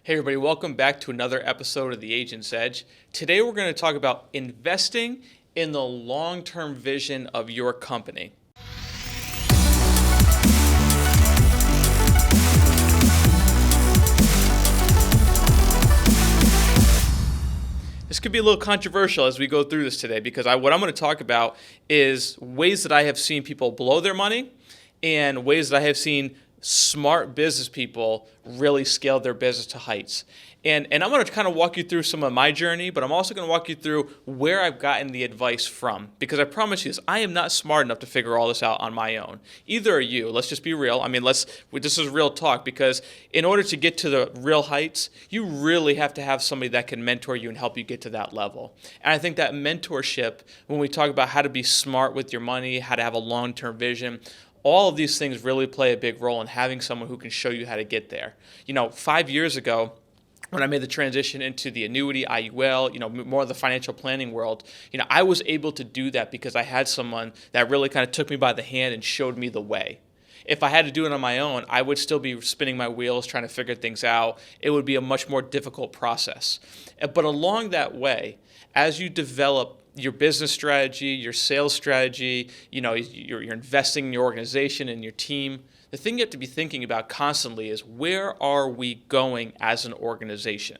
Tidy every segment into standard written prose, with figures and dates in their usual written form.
Hey everybody, welcome back to another episode of The Agent's Edge. Today we're going to talk about investing in the long-term vision of your company. This could be a little controversial as we go through this today because what I'm going to talk about is ways that I have seen people blow their money and ways that I have seen smart business people really scale their business to heights. And I'm going to kind of walk you through some of my journey, but I'm also going to walk you through where I've gotten the advice from. Because I promise you this, I am not smart enough to figure all this out on my own. Either are you. Let's just be real. This is real talk, because in order to get to the real heights, you really have to have somebody that can mentor you and help you get to that level. And I think that mentorship, when we talk about how to be smart with your money, how to have a long-term vision, all of these things really play a big role in having someone who can show you how to get there. 5 years ago, when I made the transition into the annuity, IUL, more of the financial planning world, I was able to do that because I had someone that really kind of took me by the hand and showed me the way. If I had to do it on my own, I would still be spinning my wheels trying to figure things out. It would be a much more difficult process. But along that way, as you develop your business strategy, your sales strategy, you're investing in your organization and your team, the thing you have to be thinking about constantly is, where are we going as an organization?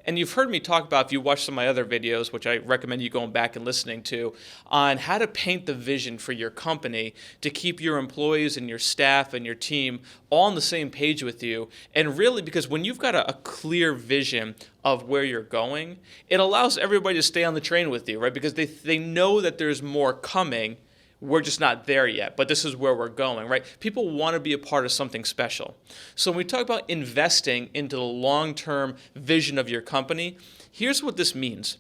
And you've heard me talk about, if you watch some of my other videos, which I recommend you going back and listening to, on how to paint the vision for your company to keep your employees and your staff and your team all on the same page with you. And really, because when you've got a clear vision of where you're going, it allows everybody to stay on the train with you, right? Because they know that there's more coming. We're just not there yet, but this is where we're going, right? People want to be a part of something special. So when we talk about investing into the long-term vision of your company, here's what this means.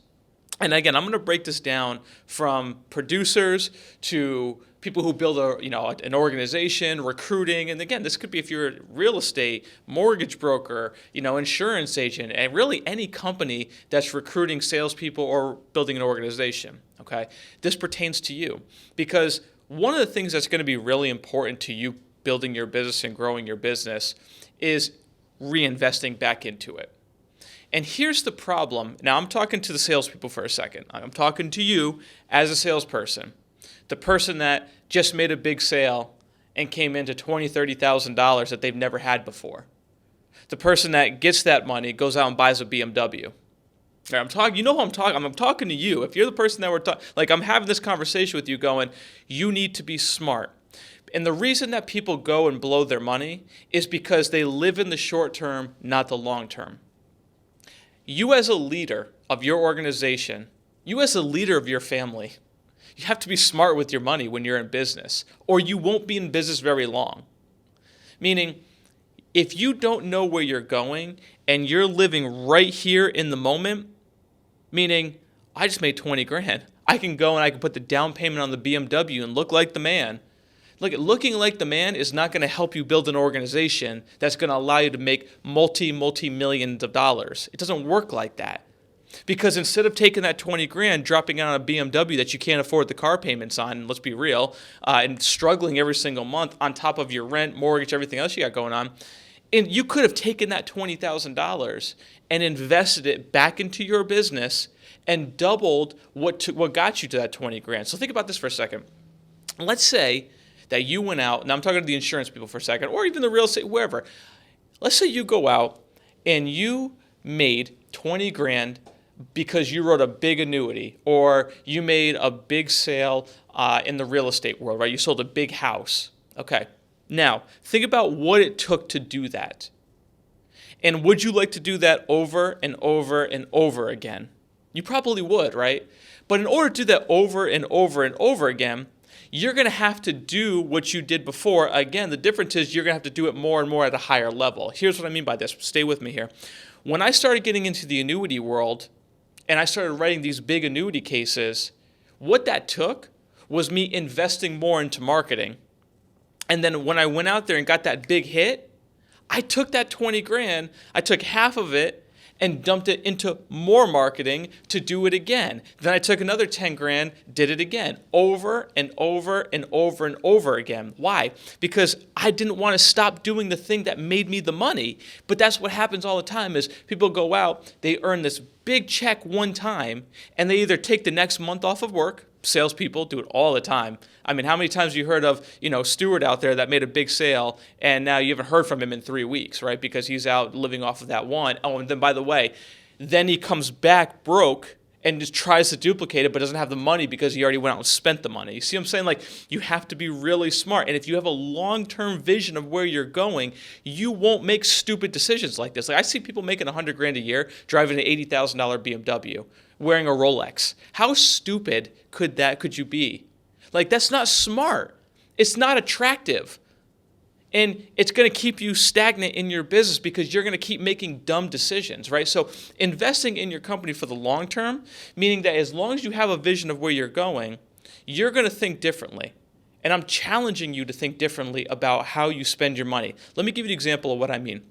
And again, I'm going to break this down from producers to people who build an organization, recruiting, and again, this could be if you're a real estate, mortgage broker, insurance agent, and really any company that's recruiting salespeople or building an organization. Okay, this pertains to you, because one of the things that's going to be really important to you building your business and growing your business is reinvesting back into it. And here's the problem. Now, I'm talking to the salespeople for a second. I'm talking to you as a salesperson, the person that just made a big sale and came into $20,000, $30,000 that they've never had before. The person that gets that money, goes out and buys a BMW. I'm talking. You know who I'm talking. I'm talking to you. If you're the person that we're talking, I'm having this conversation with you, going, you need to be smart. And the reason that people go and blow their money is because they live in the short term, not the long term. You as a leader of your organization, you as a leader of your family, you have to be smart with your money when you're in business, or you won't be in business very long. Meaning, if you don't know where you're going and you're living right here in the moment, meaning, I just made 20 grand. I can go and I can put the down payment on the BMW and look like the man. Looking like the man is not going to help you build an organization that's going to allow you to make multi-millions of dollars. It doesn't work like that. Because instead of taking that 20 grand, dropping it on a BMW that you can't afford the car payments on, let's be real, and struggling every single month on top of your rent, mortgage, everything else you got going on, and you could have taken that $20,000 and invested it back into your business and doubled what got you to that 20 grand. So think about this for a second. Let's say that you went out, and I'm talking to the insurance people for a second, or even the real estate, wherever. Let's say you go out and you made 20 grand because you wrote a big annuity, or you made a big sale in the real estate world, right? You sold a big house. Okay. Now, think about what it took to do that. And would you like to do that over and over and over again? You probably would, right? But in order to do that over and over and over again, you're going to have to do what you did before. Again, the difference is you're going to have to do it more and more at a higher level. Here's what I mean by this. Stay with me here. When I started getting into the annuity world and I started writing these big annuity cases, what that took was me investing more into marketing. And then when I went out there and got that big hit, I took that 20 grand, I took half of it, and dumped it into more marketing to do it again. Then I took another 10 grand, did it again, over and over and over and over again. Why? Because I didn't want to stop doing the thing that made me the money. But that's what happens all the time is people go out, they earn this big check one time, and they either take the next month off of work. Salespeople do it all the time. I mean, how many times have you heard of, Stewart out there that made a big sale and now you haven't heard from him in 3 weeks, right? Because he's out living off of that one. Oh, and then by the way, then he comes back broke and just tries to duplicate it but doesn't have the money because he already went out and spent the money. You see what I'm saying? Like, you have to be really smart. And if you have a long-term vision of where you're going, you won't make stupid decisions like this. Like, I see people making $100,000 a year driving an $80,000 BMW, wearing a Rolex. How stupid could you be? Like, that's not smart. It's not attractive. And it's going to keep you stagnant in your business because you're going to keep making dumb decisions, right? So investing in your company for the long term, meaning that as long as you have a vision of where you're going, you're going to think differently. And I'm challenging you to think differently about how you spend your money. Let me give you an example of what I mean.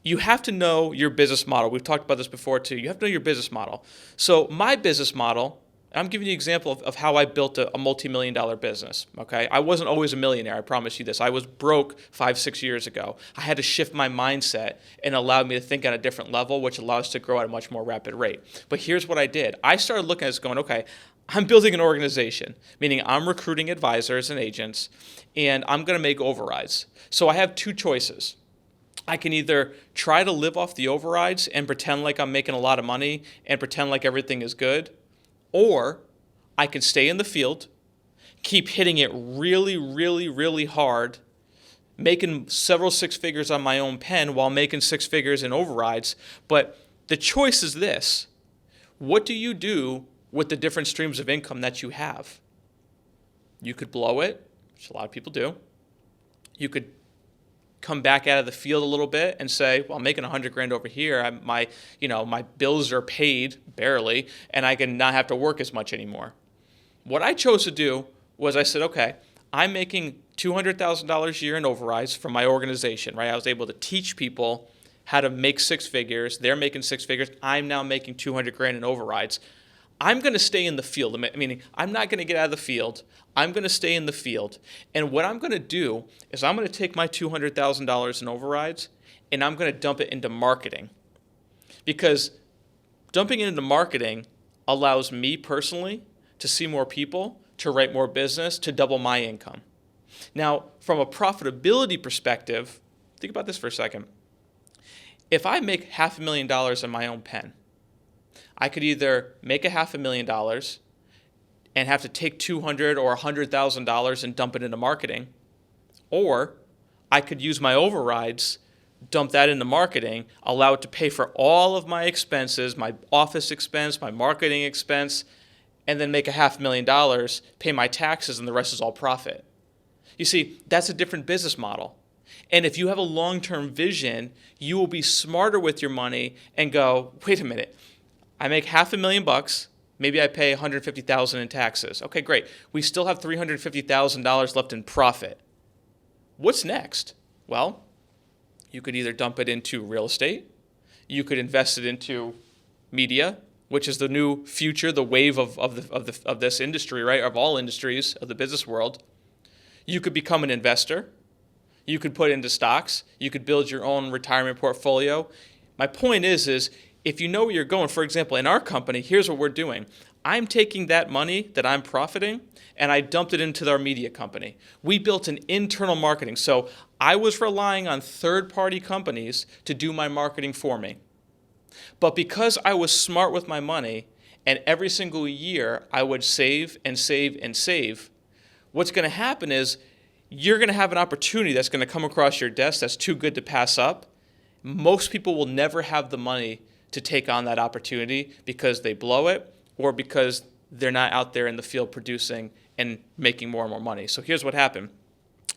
You have to know your business model. We've talked about this before too. You have to know your business model. So my business model, I'm giving you an example of how I built a multi-million-dollar business, okay? I wasn't always a millionaire, I promise you this. I was broke 5-6 years ago. I had to shift my mindset and allowed me to think on a different level, which allows us to grow at a much more rapid rate. But here's what I did. I started looking at this going, okay, I'm building an organization, meaning I'm recruiting advisors and agents, and I'm going to make overrides. So I have two choices. I can either try to live off the overrides and pretend like I'm making a lot of money and pretend like everything is good, or I can stay in the field, keep hitting it really, really, really hard, making several six figures on my own pen while making six figures in overrides. But the choice is this. What do you do with the different streams of income that you have? You could blow it, which a lot of people do. You could come back out of the field a little bit and say, well, I'm making $100,000 over here. My bills are paid barely, and I can not have to work as much anymore. What I chose to do was I said, okay, I'm making $200,000 a year in overrides from my organization, right? I was able to teach people how to make six figures. They're making six figures. I'm now making $200,000 in overrides. I'm going to stay in the field, meaning I'm not going to get out of the field. I'm going to stay in the field. And what I'm going to do is I'm going to take my $200,000 in overrides and I'm going to dump it into marketing. Because dumping it into marketing allows me personally to see more people, to write more business, to double my income. Now, from a profitability perspective, think about this for a second. If I make $500,000 in my own pen, I could either make $500,000 and have to take $200,000 or $100,000 and dump it into marketing, or I could use my overrides, dump that into marketing, allow it to pay for all of my expenses, my office expense, my marketing expense, and then make $500,000, pay my taxes, and the rest is all profit. You see, that's a different business model. And if you have a long-term vision, you will be smarter with your money and go, wait a minute, I make $500,000, maybe I pay $150,000 in taxes. Okay, great. We still have $350,000 left in profit. What's next? Well, you could either dump it into real estate, you could invest it into media, which is the new future, the wave of this industry, right? Of all industries of the business world. You could become an investor. You could put into stocks. You could build your own retirement portfolio. My point is if you know where you're going, for example, in our company, here's what we're doing. I'm taking that money that I'm profiting and I dumped it into our media company. We built an internal marketing. So I was relying on third-party companies to do my marketing for me. But because I was smart with my money and every single year I would save and save and save, what's going to happen is you're going to have an opportunity that's going to come across your desk that's too good to pass up. Most people will never have the money to take on that opportunity because they blow it or because they're not out there in the field producing and making more and more money. So here's what happened.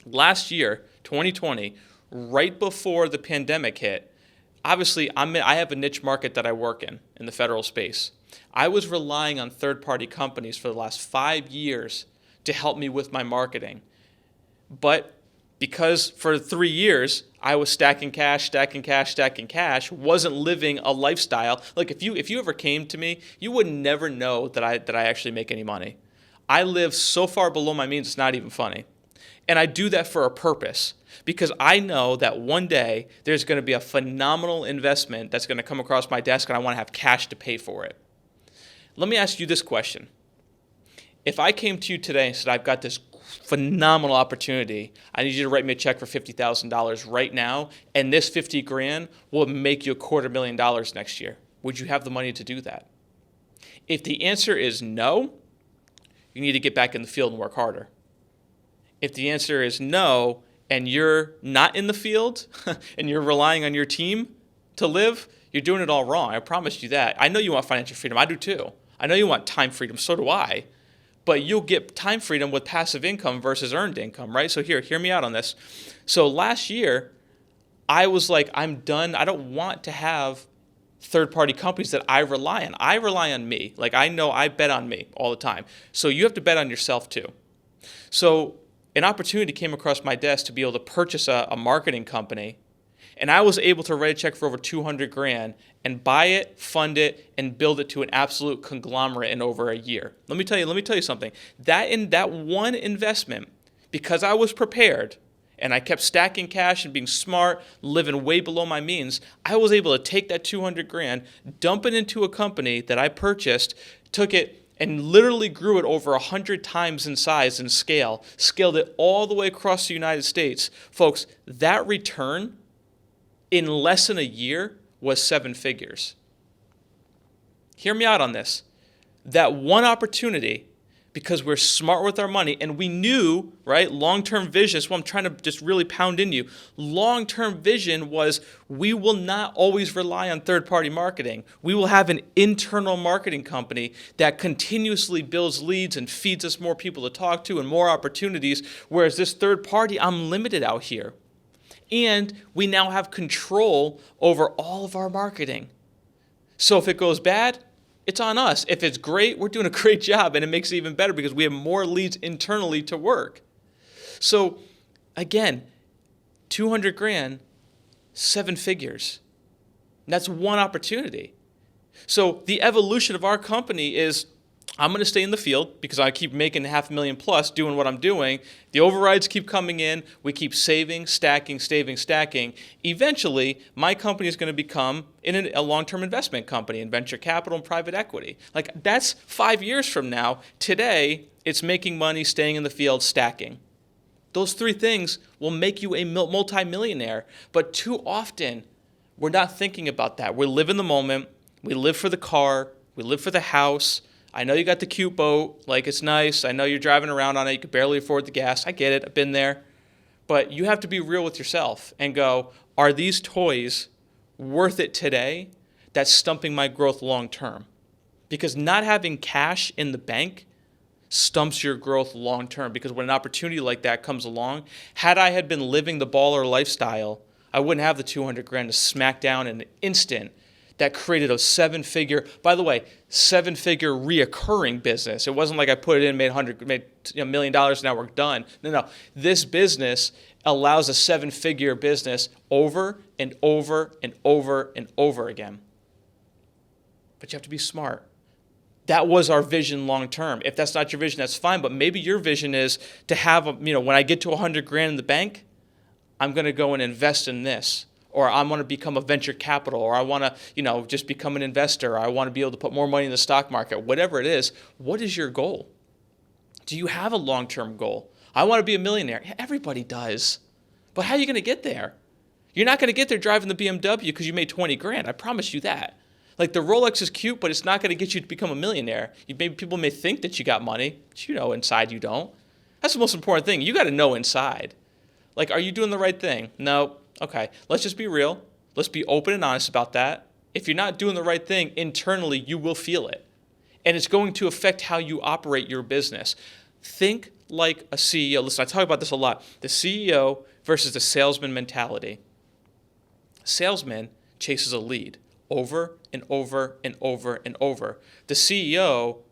Last year, 2020, right before the pandemic hit, obviously I have a niche market that I work in the federal space. I was relying on third-party companies for the last 5 years to help me with my marketing. But because for 3 years I was stacking cash, wasn't living a lifestyle. Like if you ever came to me, you would never know that I actually make any money. I live so far below my means, it's not even funny. And I do that for a purpose, because I know that one day there's going to be a phenomenal investment that's going to come across my desk and I want to have cash to pay for it. Let me ask you this question. If I came to you today and said, I've got this phenomenal opportunity, I need you to write me a check for $50,000 right now, and this 50 grand will make you $250,000 next year, would you have the money to do that? If the answer is no, you need to get back in the field and work harder. If the answer is no, and you're not in the field and you're relying on your team to live, you're doing it all wrong. I promise you that. I know you want financial freedom. I do too. I know you want time freedom. So do I. But you'll get time freedom with passive income versus earned income, right? So hear me out on this. So last year, I was like, I'm done. I don't want to have third-party companies that I rely on. I rely on me. Like, I know I bet on me all the time. So you have to bet on yourself too. So an opportunity came across my desk to be able to purchase a marketing company, and I was able to write a check for over $200,000 and buy it, fund it, and build it to an absolute conglomerate in over a year. Let me tell you something. That one investment, because I was prepared and I kept stacking cash and being smart, living way below my means, I was able to take that $200,000, dump it into a company that I purchased, took it and literally grew it over 100 times in size and scale, scaled it all the way across the United States. Folks, that return in less than a year was 7 figures. Hear me out on this. That one opportunity, because we're smart with our money and we knew, right, long-term vision is what I'm trying to just really pound in you. Long-term vision was we will not always rely on third-party marketing. We will have an internal marketing company that continuously builds leads and feeds us more people to talk to and more opportunities, whereas this third party, I'm limited out here. And we now have control over all of our marketing. So if it goes bad, it's on us. If it's great, we're doing a great job, and it makes it even better because we have more leads internally to work. So again, $200,000, 7 figures. And that's one opportunity. So the evolution of our company is, I'm going to stay in the field because I keep making $500,000 plus doing what I'm doing. The overrides keep coming in. We keep saving, stacking. Eventually, my company is going to become a long-term investment company in venture capital and private equity. Like, that's 5 years from now. Today, it's making money, staying in the field, stacking. Those 3 things will make you a multimillionaire. But too often, we're not thinking about that. We live in the moment. We live for the car. We live for the house. I know you got the cute boat, like it's nice. I know you're driving around on it. You could barely afford the gas. I get it. I've been there. But you have to be real with yourself and go, are these toys worth it today that's stumping my growth long term? Because not having cash in the bank stumps your growth long term, because when an opportunity like that comes along, had I had been living the baller lifestyle, I wouldn't have the $200,000 to smack down in an instant. That created a 7-figure, by the way, 7-figure reoccurring business. It wasn't like I put it in, made $1 million, now we're done. No. This business allows a 7-figure business over and over and over and over again. But you have to be smart. That was our vision long term. If that's not your vision, that's fine. But maybe your vision is to have, when I get to $100,000 in the bank, I'm going to go and invest in this. Or I want to become a venture capital, or I want to, just become an investor, or I want to be able to put more money in the stock market, whatever it is. What is your goal? Do you have a long-term goal? I want to be a millionaire. Yeah, everybody does. But how are you going to get there? You're not going to get there driving the BMW because you made $20,000. I promise you that. Like, the Rolex is cute, but it's not going to get you to become a millionaire. People may think that you got money, but inside you don't. That's the most important thing. You got to know inside. Like, are you doing the right thing? No. Okay, let's just be real. Let's be open and honest about that. If you're not doing the right thing internally, you will feel it. And it's going to affect how you operate your business. Think like a CEO. Listen, I talk about this a lot. The CEO versus the salesman mentality. Salesman chases a lead over and over and over and over. The CEO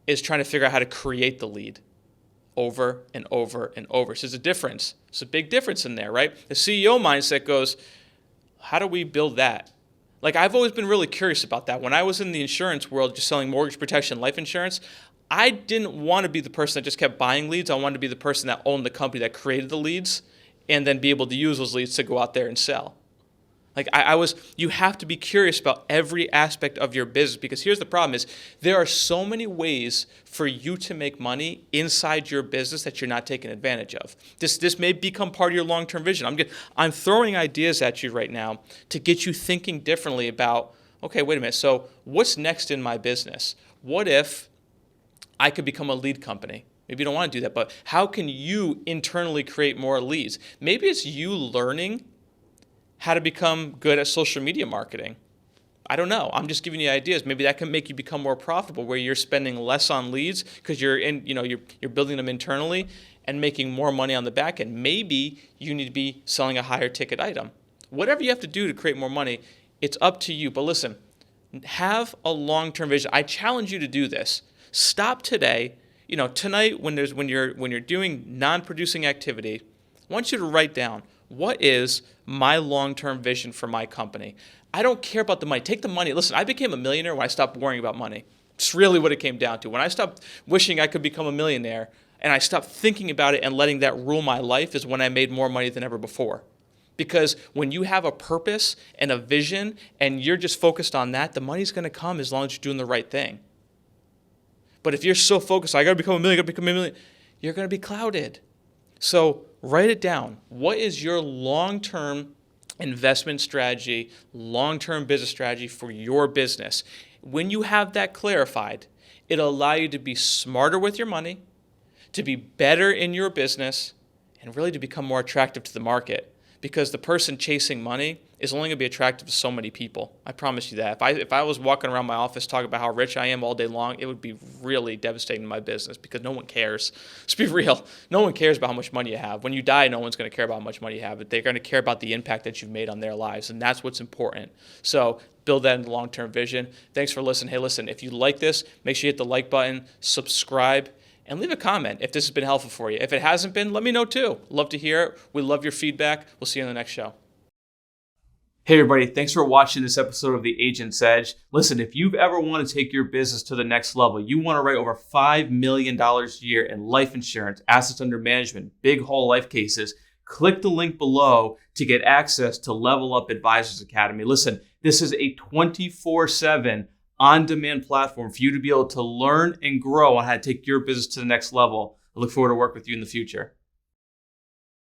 is trying to figure out how to create the lead. over and over and over. So there's a difference. It's a big difference in there, right? The CEO mindset goes, how do we build that? Like, I've always been really curious about that. When I was in the insurance world, just selling mortgage protection, life insurance, I didn't want to be the person that just kept buying leads. I wanted to be the person that owned the company that created the leads and then be able to use those leads to go out there and sell. Like you have to be curious about every aspect of your business, because here's the problem is there are so many ways for you to make money inside your business that you're not taking advantage of. This may become part of your long-term vision. I'm throwing ideas at you right now to get you thinking differently about, okay, wait a minute. So what's next in my business? What if I could become a lead company? Maybe you don't want to do that, but how can you internally create more leads? Maybe it's you learning how to become good at social media marketing. I don't know. I'm just giving you ideas. Maybe that can make you become more profitable, where you're spending less on leads because you're building them internally and making more money on the back end. Maybe you need to be selling a higher ticket item. Whatever you have to do to create more money, it's up to you. But listen, have a long-term vision. I challenge you to do this. Stop today. Tonight when you're doing non-producing activity, I want you to write down, what is my long-term vision for my company? I don't care about the money. Take the money. Listen, I became a millionaire when I stopped worrying about money. It's really what it came down to. When I stopped wishing I could become a millionaire and I stopped thinking about it and letting that rule my life is when I made more money than ever before. Because when you have a purpose and a vision and you're just focused on that, the money's going to come as long as you're doing the right thing. But if you're so focused, I got to become a millionaire, you're going to be clouded. So write it down. What is your long-term investment strategy, long-term business strategy for your business? When you have that clarified, it'll allow you to be smarter with your money, to be better in your business, and really to become more attractive to the market. Because the person chasing money is only going to be attractive to so many people. I promise you that. If I was walking around my office talking about how rich I am all day long, it would be really devastating to my business, because no one cares. Let's be real. No one cares about how much money you have. When you die, no one's going to care about how much money you have, but they're going to care about the impact that you've made on their lives, and that's what's important. So build that into long-term vision. Thanks for listening. Hey, listen, if you like this, make sure you hit the like button, subscribe, and leave a comment if this has been helpful for you. If it hasn't been, let me know too. Love to hear it. We love your feedback. We'll see you in the next show. Hey everybody, thanks for watching this episode of The Agent's Edge. Listen, if you've ever wanted to take your business to the next level, you want to write over $5 million a year in life insurance, assets under management, big whole life cases, click the link below to get access to Level Up Advisors Academy. Listen, this is a 24/7 on-demand platform for you to be able to learn and grow on how to take your business to the next level. I look forward to working with you in the future.